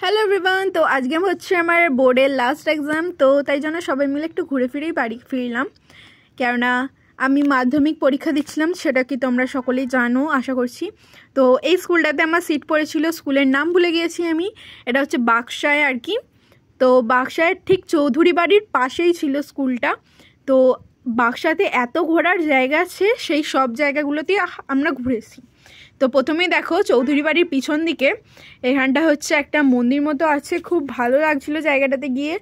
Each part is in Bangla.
Hello everyone. তো আজকে হচ্ছে আমার বোর্ডের লাস্ট এক্সাম, তো তাই জন্য সবাই মিলে একটু ঘুরে ফিরেই বাড়ি ফিরলাম, কেননা আমি মাধ্যমিক পরীক্ষা দিচ্ছিলাম, সেটা কি তোমরা সকলেই জানো আশা করছি। তো এই স্কুলটাতে আমার সিট পড়েছিল, স্কুলের নাম ভুলে গিয়েছি আমি, এটা হচ্ছে বাকসায় আর কি। তো বাকসায়ের ঠিক চৌধুরী বাড়ির পাশেই ছিল স্কুলটা। তো বাকসাতে এত ঘোরার জায়গা আছে, সেই সব জায়গাগুলোতেই আমরা ঘুরেছি। তো প্রথমেই দেখো চৌধুরী বাড়ির পিছন দিকে এখানটা হচ্ছে একটা মন্দির মতো আছে, খুব ভালো লাগছিল জায়গাটাতে গিয়ে,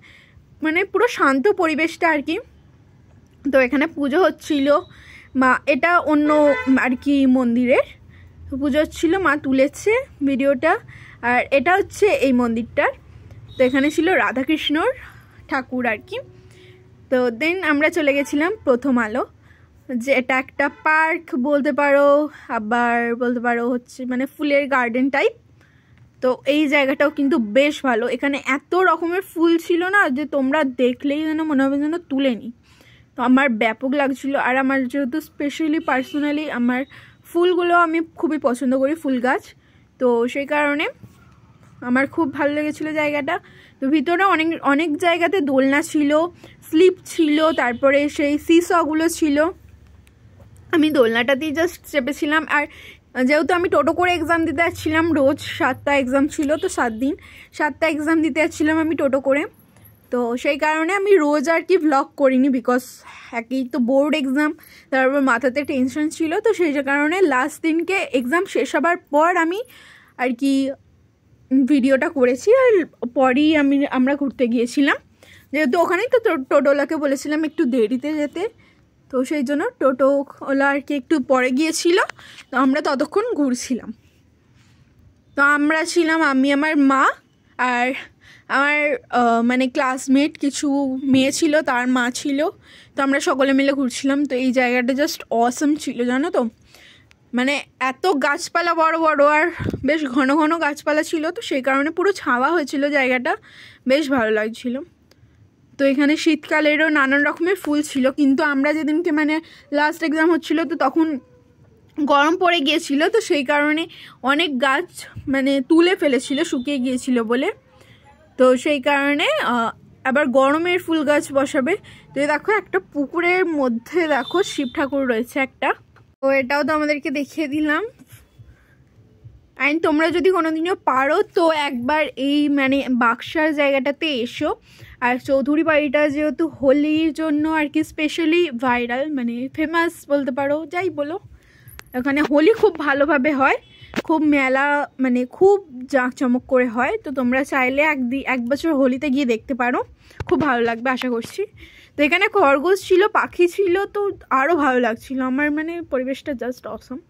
মানে পুরো শান্ত পরিবেশটা আর কি। তো এখানে পুজো হচ্ছিল, মা এটা অন্য আর কি মন্দিরের পুজো হচ্ছিল, মা তুলেছে ভিডিওটা। আর এটা হচ্ছে এই মন্দিরটার, তো এখানে ছিল রাধাকৃষ্ণর ঠাকুর আর কি। তো দেন আমরা চলে গেছিলাম প্রথম আলো, যে এটা একটা পার্ক বলতে পারো, আবার বলতে পারো হচ্ছে মানে ফুলের গার্ডেন টাইপ। তো এই জায়গাটাও কিন্তু বেশ ভালো, এখানে এত রকমের ফুল ছিল না যে তোমরা দেখলেই যেন মনে হবে যেন তুলে নিই। তো আমার ব্যাপক লাগছিল, আর আমার যেহেতু স্পেশালি পার্সোনালি আমার ফুলগুলো আমি খুবই পছন্দ করি, ফুল গাছ, তো সেই কারণে আমার খুব ভালো লেগেছিলো জায়গাটা। তো ভিতরে অনেক অনেক জায়গাতে দোলনা ছিল, স্লিপ ছিল, তারপরে সেই সিসগুলো ছিল। আমি দোলনাটাতেই জাস্ট চেপেছিলাম। আর যেহেতু আমি টোটো করে এক্সাম দিতে যাচ্ছিলাম, রোজ 7টা এক্সাম ছিল, তো 7 দিন 7টা এক্সাম দিতে যাচ্ছিলাম আমি টোটো করে, তো সেই কারণে আমি রোজ আর কি ভ্লগ করিনি, বিকজ একই তো বোর্ড এক্সাম, তারপর মাথাতে টেনশন ছিল। তো সেই কারণে লাস্ট দিনকে এক্সাম শেষ হবার পর আমি আর কি ভিডিওটা করেছি, আর পরেই আমরা ঘুরতে গিয়েছিলাম, যেহেতু ওখানেই তো টোটোওয়ালাকে বলেছিলাম একটু দেরিতে যেতে, তো সেই জন্য টোটোওয়ালা আর কি একটু পরে গিয়েছিল, তো আমরা ততক্ষণ ঘুরছিলাম। তো আমরা ছিলাম আমি, আমার মা, আর আমার মানে ক্লাসমেট কিছু মেয়ে ছিল, তার মা ছিল, তো আমরা সকলে মিলে ঘুরছিলাম। তো এই জায়গাটা জাস্ট অসম ছিল জানো তো, মানে এত গাছপালা বড় বড়, আর বেশ ঘন ঘন গাছপালা ছিল, তো সেই কারণে পুরো ছাওয়া হয়েছিল জায়গাটা, বেশ ভালো লাগছিল। তো এখানে শীতকালেরও নানান রকমের ফুল ছিল, কিন্তু আমরা যেদিনকে মানে লাস্ট এক্সাম হচ্ছিল, তো তখন গরম পড়ে গিয়েছিল, তো সেই কারণে অনেক গাছ মানে তুলে ফেলেছিল শুকিয়ে গিয়েছিল বলে, তো সেই কারণে আবার গরমের ফুল গাছ বসাবে। তো দেখো একটা পুকুরের মধ্যে দেখো শিব ঠাকুর রয়েছে একটা, তো এটাও তো আমাদেরকে দেখিয়ে দিলাম। অ্যান্ড তোমরা যদি কোনোদিনও পারো তো একবার এই মানে বাক্সার জায়গাটাতে এসো। আর চৌধুরী বাড়িটা যেহেতু হোলির জন্য আর কি স্পেশালি ভাইরাল, মানে ফেমাস বলতে পারো, যাই বলো, ওখানে হোলি খুব ভালোভাবে হয়, খুব মেলা মানে খুব জাঁকজমক করে হয়। তো তোমরা চাইলে এক বছর হোলিতে গিয়ে দেখতে পারো, খুব ভালো লাগবে আশা করছি। তো এখানে খরগোশ ছিল, পাখি ছিল, তো আরও ভালো লাগছিল আমার, মানে পরিবেশটা জাস্ট অসম।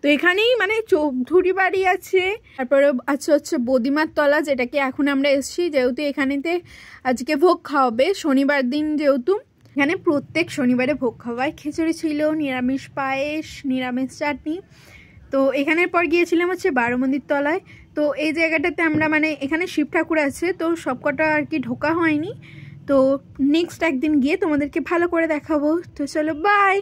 তো এখানেই মানে চৌধুরী বাড়ি আছে, তারপরে আছে হচ্ছে বদিমার তলা, যেটাকে এখন আমরা এসেছি, যেহেতু এখানেতে আজকে ভোগ খাওয়াবে শনিবার দিন, যেহেতু এখানে প্রত্যেক শনিবারে ভোগ খাওয়ায়। খিচুড়ি ছিল, নিরামিষ পায়েস, নিরামিষ চাটনি। তো এখানের পর গিয়েছিলাম হচ্ছে বারোমন্দির তলায়। তো এই জায়গাটাতে আমরা মানে এখানে শিব ঠাকুর আছে, তো সবকটা আর কি ঢোকা হয়নি, তো নেক্সট একদিন গিয়ে তোমাদেরকে ভালো করে দেখাবো। তো চলো বাই।